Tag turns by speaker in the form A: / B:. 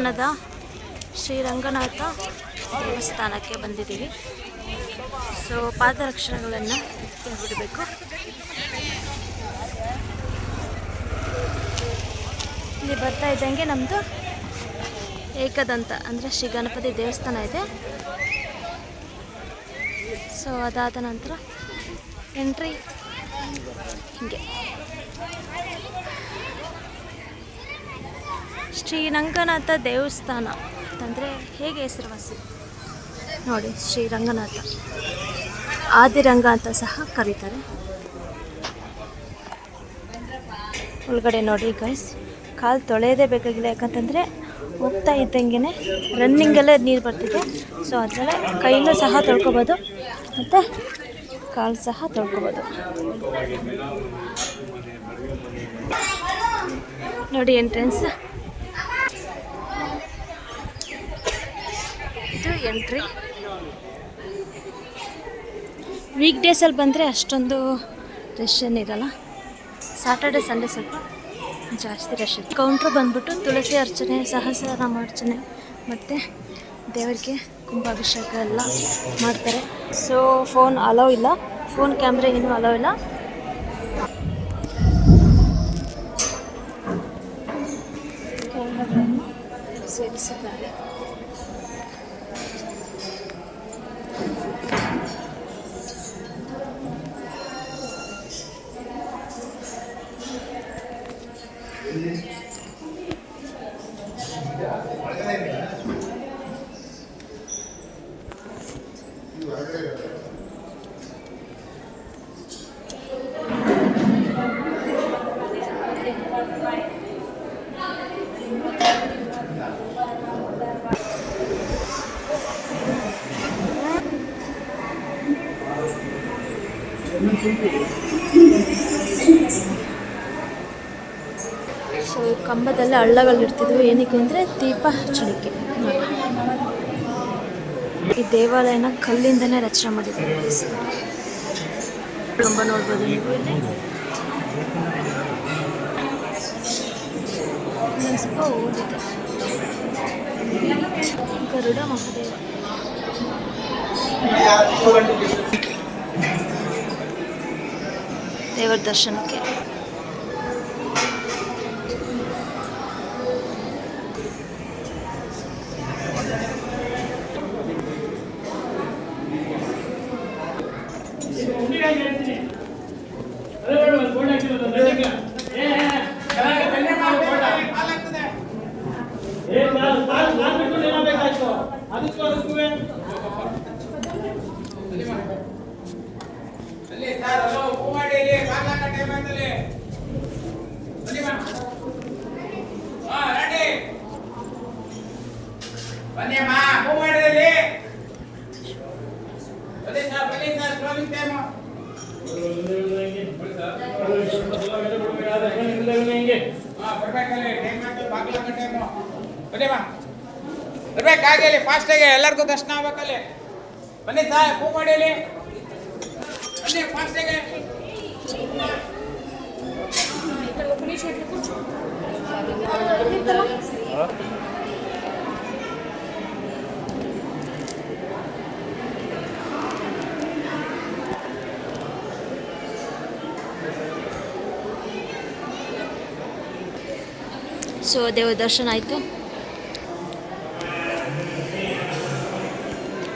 A: ಪಟ್ಟಣದ ಶ್ರೀರಂಗನಾಥ ದೇವಸ್ಥಾನಕ್ಕೆ ಬಂದಿದ್ದೀವಿ. ಸೊ ಪಾದರಕ್ಷಣೆಗಳನ್ನು ಬಿಡಬೇಕು. ಇಲ್ಲಿ ಬರ್ತಾ ಇದ್ದಂಗೆ ನಮ್ಮದು ಏಕದಂತ ಅಂದರೆ ಶ್ರೀ ಗಣಪತಿ ದೇವಸ್ಥಾನ ಇದೆ. ಸೊ ಅದಾದ ನಂತರ ಎಂಟ್ರಿ ಹೀಗೆ ಶ್ರೀರಂಗನಾಥ ದೇವಸ್ಥಾನ ಅಂತಂದರೆ ಹೇಗೆ ಹೆಸರುವಾಸಿ ನೋಡಿ. ಶ್ರೀರಂಗನಾಥ ಆದಿರಂಗ ಅಂತ ಸಹ ಕರೀತಾರೆ. ಒಳಗಡೆ ನೋಡಿ ಗೈಸ್, ಕಾಲು ತೊಳೆಯೋದೇ ಬೇಕಾಗಿಲ್ಲ, ಯಾಕಂತಂದರೆ ಹೋಗ್ತಾ ಇದ್ದಂಗೆ ರನ್ನಿಂಗಲ್ಲೇ ನೀರು ಬರ್ತಿದೆ. ಸೊ ಅದರಲ್ಲೇ ಕೈನೂ ಸಹ ತೊಳ್ಕೊಬೋದು ಮತ್ತು ಕಾಲು ಸಹ ತೊಳ್ಕೊಬೋದು. ನೋಡಿ ಎಂಟ್ರೆನ್ಸ್, ಇದು ಎಂಟ್ರಿ. ವೀಕ್ ಡೇಸಲ್ಲಿ ಬಂದರೆ ಅಷ್ಟೊಂದು ರಶ್ ಏನಿರಲ್ಲ. ಸಾಟರ್ಡೆ ಸಂಡೇ ಸ್ವಲ್ಪ ಜಾಸ್ತಿ ರಶ್ ಇರುತ್ತೆ. ಕೌಂಟ್ರ್ ಬಂದ್ಬಿಟ್ಟು ತುಳಸಿ ಅರ್ಚನೆ, ಸಹಸ್ರನಾಮಾರ್ಚನೆ ಮತ್ತು ದೇವರಿಗೆ ಕುಂಭಾಭಿಷೇಕ ಎಲ್ಲ ಮಾಡ್ತಾರೆ. ಸೊ ಫೋನ್ ಅಲೋ ಇಲ್ಲ, ಫೋನ್ ಕ್ಯಾಮ್ರಾ ಏನೂ ಅಲೋ ಇಲ್ಲ. ಕ್ಯಾಮ್ರಾಗಳನ್ನು ಸೇರಿಸಿದ್ದಾರೆ. ಸೊ ಕಂಬದಲ್ಲಿ ಹಳ್ಳಗಳಿರ್ತಿದ್ವು, ಏನಕ್ಕೆ ಅಂದರೆ ದೀಪ ಹಚ್ಚಲಿಕ್ಕೆ. ಈ ದೇವಾಲಯನ ಕಲ್ಲಿಂದನೇ ರಚನೆ ಮಾಡಿದ್ದಾರೆ. ಕಂಬ ನೋಡ್ಬೋದು ನೀವು ಇಲ್ಲಿ. ಸ್ವಲ್ಪ ಓದಿದೆ ಗರುಡ ಮಹಾದೇವ. ದೇವರ ದರ್ಶನಕ್ಕೆ
B: ಬರ್ಬೇಕಾಗಿ ಫಾಸ್ಟ್ ಆಗಿ ಎಲ್ಲರಿಗೂ ದರ್ಶನ ಆಗ್ಬೇಕಲ್ಲಿ. ಬನ್ನಿ ಸರ್, ಹೂ ಮಾಡಿ ಬನ್ನಿ ಫಾಸ್ಟ್ ಆಗಿ.
A: ಸೊ ದೇವರ ದರ್ಶನ ಆಯಿತು.